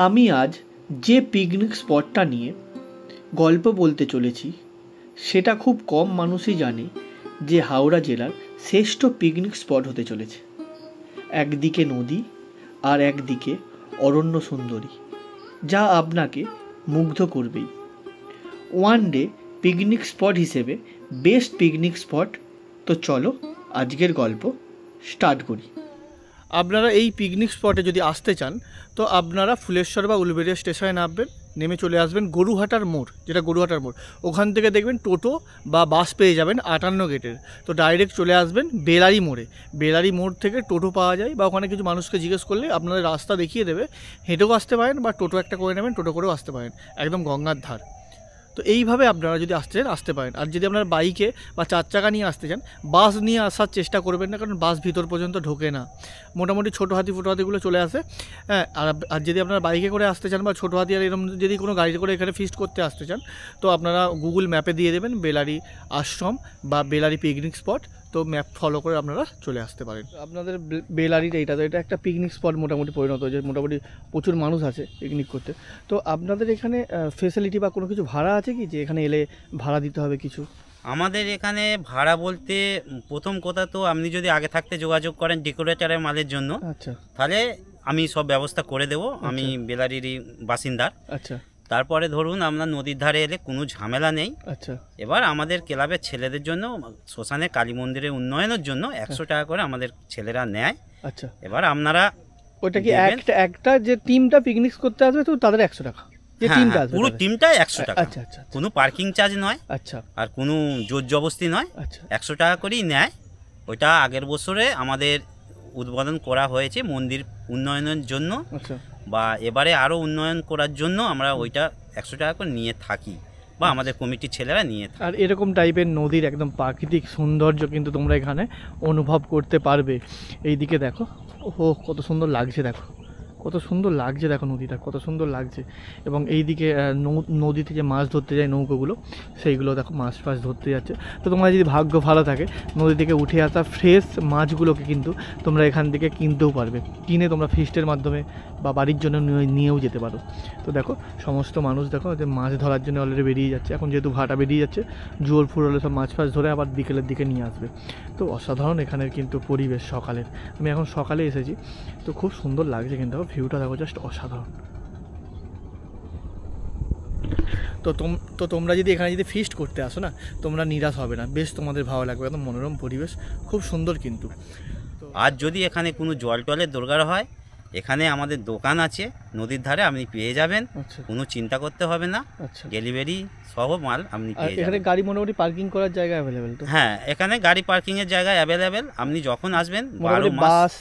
আমি আজ যে পিকনিক স্পটটা নিয়ে গল্প বলতে চলেছি সেটা খুব কম মানুষই জানে যে হাওড়া জেলার শ্রেষ্ঠ পিকনিক স্পট হতে চলেছে। একদিকে নদী আর একদিকে অরণ্য সুন্দরী, যা আপনাকে মুগ্ধ করবেই। ওয়ান ডে পিকনিক স্পট হিসেবে বেস্ট পিকনিক স্পট। তো চলো আজকের গল্প স্টার্ট করি। আপনারা এই পিকনিক স্পটে যদি আসতে চান তো আপনারা ফুলেশ্বর বা উলুবেড়িয়া স্টেশনে নামবেন, নেমে চলে আসবেন গরুহাটার মোড়, যেটা গরুহাটার মোড়, ওখান থেকে দেখবেন টোটো বা বাস পেয়ে যাবেন 58 গেটের। তো ডাইরেক্ট চলে আসবেন বেলারি মোড়ে। বেলারি মোড় থেকে টোটো পাওয়া যায়, বা ওখানে কিছু মানুষকে জিজ্ঞেস করলে আপনাদের রাস্তা দেখিয়ে দেবে। হেঁটেও আসতে পারেন বা টোটো একটা করে নেবেন, টোটো করেও আসতে পারেন, একদম গঙ্গার ধার। তো এইভাবে আপনারা যদি আসতে চান আসতে পারেন। আর যদি আপনারা বাইকে বা 4 চাকা নিয়ে আসতে চান, বাস নিয়ে আসার চেষ্টা করবেন না, কারণ বাস ভিতর পর্যন্ত ঢোকে না। মোটামুটি ছোটো হাতি ফোটো হাতিগুলো চলে আসে। হ্যাঁ, আর যদি আপনারা বাইকে করে আসতে চান বা ছোটো হাতি আর এরকম যদি কোনো গাড়ি করে এখানে ফিস্ট করতে আসতে চান, তো আপনারা গুগল ম্যাপে দিয়ে দেবেন বেলারি আশ্রম বা বেলারি পিকনিক স্পট। তো ম্যাপ ফলো করে আপনারা চলে আসতে পারেন। আপনাদের বেলারির এটা একটা পিকনিক স্পট মোটামুটি পরিণত হয়েছে, মোটামুটি প্রচুর মানুষ আছে পিকনিক করতে। তো আপনাদের এখানে ফেসিলিটি বা কোনো কিছু ভাড়া আছে কি, যে এখানে এলে ভাড়া দিতে হবে কিছু? আমাদের এখানে ভাড়া বলতে প্রথম কথা তো আপনি যদি আগে থাকতে যোগাযোগ করেন ডেকোরেটরের মালের জন্য, আচ্ছা, তাহলে আমি সব ব্যবস্থা করে দেবো। আমি বেলারিরই বাসিন্দার। আচ্ছা, তারপরে ধরুন আমরা নদীর ধারে এলে কোনো ঝামেলা নেই। আচ্ছা, এবার আমাদের ক্লাবের ছেলেদের জন্য শ্মশানে কালী মন্দিরের উন্নয়নের জন্য 100 টাকা করে আমাদের ছেলেরা নেয়। আচ্ছা, এবার আপনারা ওইটা কি একটা যে টিমটা পিকনিক করতে আসবে তো তাদের 100 টাকা, পুরো টিমটাই 100 টাকা। আচ্ছা আচ্ছা, কোনো পার্কিং চার্জ নয়। আচ্ছা, আর কোনো জোর জবস্তি নয়। আচ্ছা, 100 টাকা করেই নেয়। ওইটা আগের বছরে আমাদের উদ্বোধন করা হয়েছে মন্দির উন্নয়নের জন্য। আচ্ছা, বা এবারে আরও উন্নয়ন করার জন্য আমরা ওইটা 100 টাকা করে নিয়ে থাকি, বা আমাদের কমিটির ছেলেরা নিয়ে থাকে। আর এরকম টাইপের নদীর একদম প্রাকৃতিক সৌন্দর্য কিন্তু তোমরা এখানে অনুভব করতে পারবে। এইদিকে দেখো, ওহো কত সুন্দর লাগছে, দেখো কত সুন্দর লাগছে, দেখো নদীটা কত সুন্দর লাগছে। এবং এইদিকে নদীতে যে মাছ ধরতে যায় নৌকোগুলো, সেইগুলো দেখো মাছ ফাছ ধরতে যাচ্ছে। তো তোমরা যদি ভাগ্য ভালো থাকে নদী থেকে উঠে আসা ফ্রেশ মাছগুলোকে কিন্তু তোমরা এখান থেকে কিনতেও পারবে, কিনে তোমরা ফিস্টের মাধ্যমে বা বাড়ির জন্য নিয়েও যেতে পারো। তো দেখো সমস্ত মানুষ দেখো যে মাছ ধরার জন্য অলরেডি বেরিয়ে যাচ্ছে। এখন যেহেতু ভাটা বেরিয়ে যাচ্ছে, জোর ফুর হলে সব মাছ ফাছ ধরে আবার বিকেলের দিকে নিয়ে আসবে। তো অসাধারণ এখানের কিন্তু পরিবেশ সকালের। আমি এখন সকালে এসেছি, তো খুব সুন্দর লাগছে কিন্তু ভিউটা দেখো, জাস্ট অসাধারণ। তো তোমরা যদি এখানে যদি ফিস্ট করতে আসো না, তোমরা নিরাশ হবে না, বেশ তোমাদের ভালো লাগবে, একদম মনোরম পরিবেশ, খুব সুন্দর কিন্তু। আর যদি এখানে কোনো জল টলের দরকার হয়, এখানে আমাদের দোকান আছে নদীর ধারে, আপনি পেয়ে যাবেন। কোনো চিন্তা করতে হবে না। ডেলিভারি সব মাল আপনি পেয়ে যাবেন। এখানে গাড়ি মোটামুটি পার্কিং করার জায়গা অ্যাভেলেবেল তো? হ্যাঁ, এখানে গাড়ি পার্কিং এর জায়গা অ্যাভেলেবেল। আপনি যখন আসবেন, বাস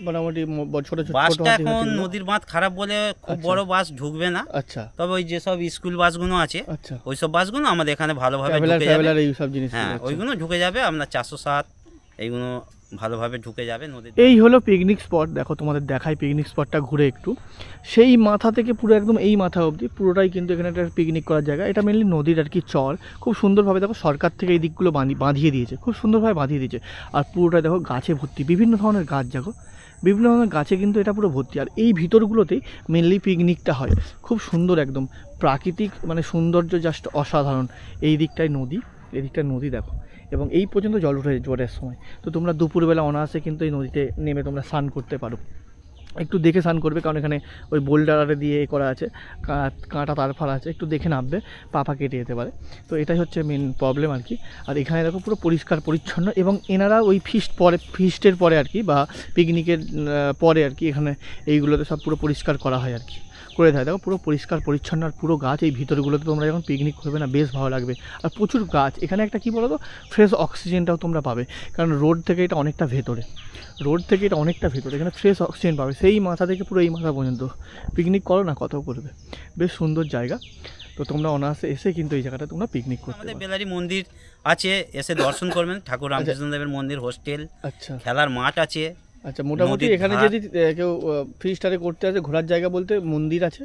মোটামুটি ছোট ছোট, বাসটা এখন নদীর বাঁধ খারাপ বলে খুব বড় বাস ঢুকবে না। আচ্ছা, তবে ওই যেসব স্কুল বাসগুলো আছে, ওইসব বাসগুলো আমাদের এখানে ভালোভাবে ঢুকে যাবে। হ্যাঁ, ওইগুলো ঢুকে যাবে। আপনার 407 এইগুলো ভালোভাবে ঢুকে যাবে নদীর। এই হলো পিকনিক স্পট। দেখো তোমাদের দেখাই পিকনিক স্পটটা ঘুরে একটু। সেই মাথা থেকে পুরো একদম এই মাথা অবধি পুরোটাই কিন্তু এখানে একটা পিকনিক করার জায়গা। এটা মেনলি নদীর আর কি চর, খুব সুন্দরভাবে দেখো সরকার থেকে এই দিকগুলো বাঁধিয়ে দিয়েছে, খুব সুন্দরভাবে বাঁধিয়ে দিয়েছে। আর পুরোটাই দেখো গাছে ভর্তি, বিভিন্ন ধরনের গাছ, দেখো বিভিন্ন ধরনের গাছে কিন্তু এটা পুরো ভর্তি। আর এই ভিতরগুলোতেই মেনলি পিকনিকটা হয়। খুব সুন্দর একদম প্রাকৃতিক মানে সৌন্দর্য, জাস্ট অসাধারণ। এই দিকটায় নদী, এই দিকটায় নদী দেখো, এবং এই পর্যন্ত জল উঠে জোরের সময়। তো তোমরা দুপুরবেলা অনায়াসে কিন্তু এই নদীতে নেমে তোমরা স্নান করতে পারো। একটু দেখে স্নান করবে, কারণ এখানে ওই বোল্ডারে দিয়ে করা আছে, কাঁটা তার ফাড়া আছে, একটু দেখে নামবে, পা কেটে যেতে পারে। তো এটাই হচ্ছে মেন প্রবলেম আর কি। আর এখানে দেখো পুরো পরিষ্কার পরিচ্ছন্ন, এবং এনারা ওই ফিস্টের পরে আর কি, বা পিকনিকের পরে আর কি, এখানে এইগুলোতে সব পুরো পরিষ্কার করা হয় আর কি, করে থাকে। দেখো পুরো পরিষ্কার পরিচ্ছন্ন, আর পুরো গাছ এই ভিতরগুলোতে তোমরা যখন পিকনিক করবে না, বেশ ভালো লাগবে। আর প্রচুর গাছ এখানে, একটা কী বলো তো, ফ্রেশ অক্সিজেনটাও তোমরা পাবে, কারণ রোড থেকে এটা অনেকটা ভেতরে, এখানে ফ্রেশ অক্সিজেন পাবে। সেই মাথা থেকে পুরো এই মাথা পর্যন্ত পিকনিক করো না, কত করবে, বেশ সুন্দর জায়গা। তো তোমরা অনায়াসে এসে কিন্তু এই জায়গাটা তোমরা পিকনিক করতে পারো। বেলারি মন্দির আছে, এসে দর্শন করবেন। ঠাকুর রামকৃষ্ণ দেবের মন্দির, হোস্টেল, আচ্ছা, খেলার মাঠ আছে, আচ্ছা, মোটামুটি এখানে যদি কেউ 3 স্টারে করতে আছে, ঘোরার জায়গা বলতে মন্দির আছে,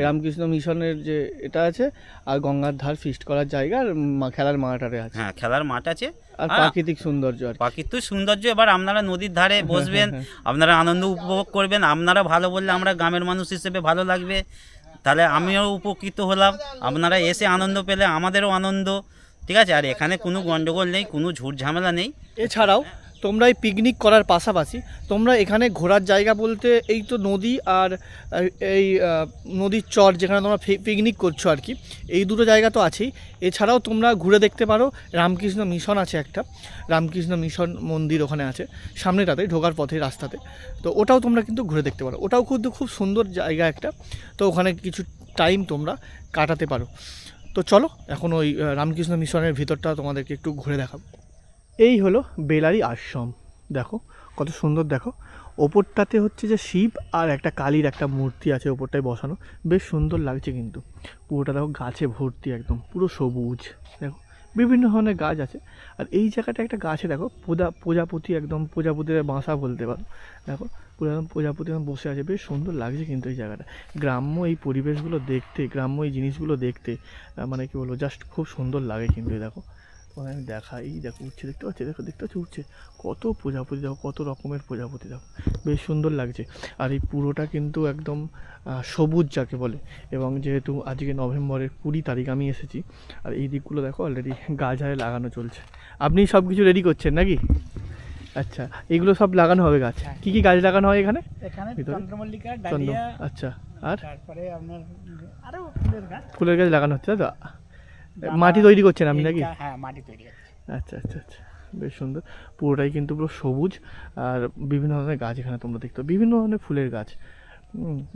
রামকৃষ্ণ মিশনের যে এটা আছে, আর গঙ্গার ধার ফিস্ট করার জায়গা, আর খেলার মাঠ আছে। হ্যাঁ, খেলার মাঠ আছে, আর প্রাকৃতিক সৌন্দর্য। আর প্রাকৃতিক সৌন্দর্য, এবার আপনারা নদীর ধারে বসবেন, আপনারা আনন্দ উপভোগ করবেন। আপনারা ভালো বললে আমরা গ্রামের মানুষ হিসেবে ভালো লাগবে, তাহলে আমিও উপকৃত হলাম, আপনারা এসে আনন্দ পেলে আমাদেরও আনন্দ, ঠিক আছে। আর এখানে কোনো গন্ডগোল নেই, কোনো ঝুট ঝামেলা নেই। এছাড়াও তোমরা এই পিকনিক করার পাশাপাশি তোমরা এখানে ঘোরার জায়গা বলতে এই তো নদী আর এই নদীর চর যেখানে তোমরা পিকনিক করছো আর কি, এই দুটো জায়গা তো আছেই। এছাড়াও তোমরা ঘুরে দেখতে পারো, রামকৃষ্ণ মিশন আছে একটা, রামকৃষ্ণ মিশন মন্দির ওখানে আছে সামনেটাতে, ঢোকার পথে রাস্তাতে, তো ওটাও তোমরা কিন্তু ঘুরে দেখতে পারো। ওটাও কিন্তু খুব সুন্দর জায়গা একটা, তো ওখানে কিছু টাইম তোমরা কাটাতে পারো। তো চলো এখন ওই রামকৃষ্ণ মিশনের ভিতরটা তোমাদেরকে একটু ঘুরে দেখাবো। এই হলো বেলারি আশ্রম, দেখো কত সুন্দর। দেখো ওপরটাতে হচ্ছে যে শিব আর একটা কালীর একটা মূর্তি আছে ওপরটায় বসানো, বেশ সুন্দর লাগছে কিন্তু। পুরোটা দেখো গাছে ভর্তি, একদম পুরো সবুজ। দেখো বিভিন্ন ধরনের গাছ আছে, আর এই জায়গাটা একটা গাছে দেখো প্রজাপতি, একদম প্রজাপতির বাসা বলতে পারো। দেখো পুরো একদম প্রজাপতি বসে আছে, বেশ সুন্দর লাগছে কিন্তু এই জায়গাটা। গ্রাম্য এই পরিবেশগুলো দেখতে, গ্রাম্য এই জিনিসগুলো দেখতে মানে কি বলবো, জাস্ট খুব সুন্দর লাগে কিন্তু। দেখো আমি দেখাই, দেখো উঠছে, দেখতে পাচ্ছি, দেখতে পাচ্ছি উঠছে কত প্রজাপতি, দেখো কত রকমের প্রজাপতি, দেখো বেশ সুন্দর লাগছে। আর এই পুরোটা কিন্তু একদম সবুজ যাকে বলে, এবং যেহেতু আজকে নভেম্বরের 20 তারিখ আমি এসেছি, আর এই দিকগুলো দেখো অলরেডি গাছ আরে লাগানো চলছে। আপনি সব কিছু রেডি করছেন নাকি? আচ্ছা, এগুলো সব লাগানো হবে গাছ? কি কি গাছ লাগানো হয় এখানে? চন্দ্রমল্লিকা, ডালিয়া। আচ্ছা, আর তারপরে আপনার আরো ফুলের গাছ লাগানো হচ্ছে, তো মাটি তৈরি করছেন আপনি নাকি? হ্যাঁ, মাটি তৈরি করছি। আচ্ছা আচ্ছা আচ্ছা, বেশ সুন্দর। পুরোটাই কিন্তু পুরো সবুজ, আর বিভিন্ন ধরনের গাছ এখানে তোমরা দেখতে পাবে, বিভিন্ন ধরনের ফুলের গাছ,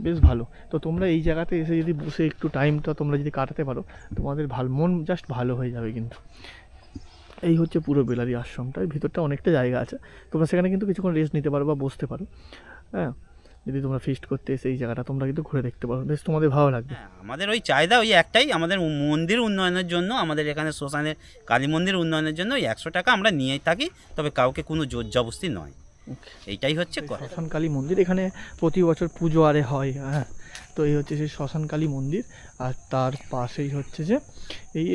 বেশ ভালো। তো তোমরা এই জায়গাতে এসে যদি বসে একটু টাইমটা তোমরা যদি কাটাতে পারো, তোমাদের ভালো, মন জাস্ট ভালো হয়ে যাবে কিন্তু। এই হচ্ছে পুরো বেলারি আশ্রমটা, ভিতরটা অনেকটা জায়গা আছে, তোমরা সেখানে কিন্তু কিছুক্ষণ রেস্ট নিতে পারো বা বসতে পারো। হ্যাঁ, যদি তোমরা ফিস্ট করতে এসে এই জায়গাটা তোমরা কিন্তু ঘুরে দেখতে পারো, বেশ তোমাদের ভালো লাগবে। আমাদের ওই চাহিদা ওই একটাই, আমাদের মন্দির উন্নয়নের জন্য, আমাদের এখানে শ্মশানের কালী মন্দির উন্নয়নের জন্য ওই 100 টাকা আমরা নিয়েই থাকি, তবে কাউকে কোনো জোর জবরদস্তি নয়, এইটাই হচ্ছে শ্মশান কালী মন্দির। এখানে প্রতি বছর পুজো আরে হয়। হ্যাঁ, তো এই হচ্ছে সেই শ্মশান কালী মন্দির, আর তার পাশেই হচ্ছে যে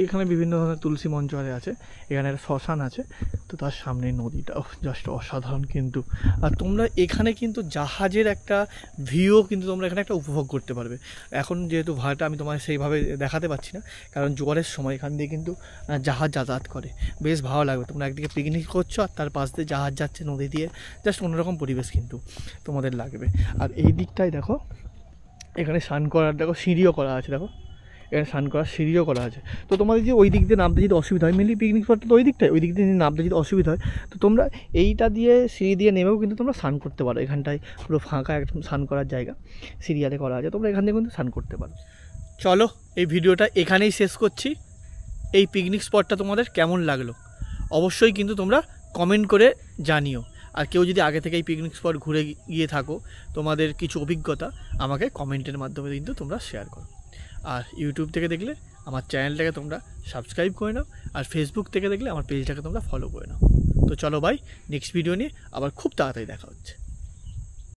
এখানে বিভিন্ন ধরনের তুলসী মঞ্চ আরে আছে, এখানে একটা শ্মশান আছে, তো তার সামনে নদীটা জাস্ট অসাধারণ কিন্তু। আর তোমরা এখানে কিন্তু জাহাজের একটা ভিউও কিন্তু তোমরা এখানে একটা উপভোগ করতে পারবে। এখন যেহেতু ভাড়াটা আমি তোমায় সেইভাবে দেখাতে পারছি না, কারণ জোয়ারের সময় এখান দিয়ে কিন্তু জাহাজ যাতায়াত করে, বেশ ভালো লাগবে। তোমরা একদিকে পিকনিক করছো আর তার পাশ দিয়ে জাহাজ যাচ্ছে নদী দিয়ে, জাস্ট অন্যরকম পরিবেশ কিন্তু তোমাদের লাগবে। আর এই দিকটায় দেখো এখানে স্নান করার দেখো সিঁড়িও করা আছে, দেখো এখানে স্নান করার সিঁড়িও করা আছে। তো তোমাদের যে ওই দিক দিয়ে নামতে যদি অসুবিধা হয়, মেনলি পিকনিক স্পটটা তো ওই দিকটায়, ওই দিক দিয়ে নামতে যদি অসুবিধা হয়, তো তোমরা এইটা দিয়ে সিঁড়ি দিয়ে নেমেও কিন্তু তোমরা স্নান করতে পারো। এখানটায় পুরো ফাঁকা একদম স্নান করার জায়গা, সিঁড়িয়ালে করা আছে, তোমরা এখান থেকে কিন্তু স্নান করতে পারো। চলো এই ভিডিওটা এখানেই শেষ করছি। এই পিকনিক স্পটটা তোমাদের কেমন লাগলো অবশ্যই কিন্তু তোমরা কমেন্ট করে জানিও। আর কেউ যদি আগে থেকে এই পিকনিক স্পট ঘুরে গিয়ে থাকো, তোমাদের কিছু অভিজ্ঞতা আমাকে কমেন্টের মাধ্যমে কিন্তু তোমরা শেয়ার করো। আর ইউটিউব থেকে দেখলে আমার চ্যানেলটাকে তোমরা সাবস্ক্রাইব করে নাও, আর ফেসবুক থেকে দেখলে আমার পেজটাকে তোমরা ফলো করে নাও। তো চলো ভাই, নেক্সট ভিডিও নিয়ে আবার খুব তাড়াতাড়ি দেখা হচ্ছে।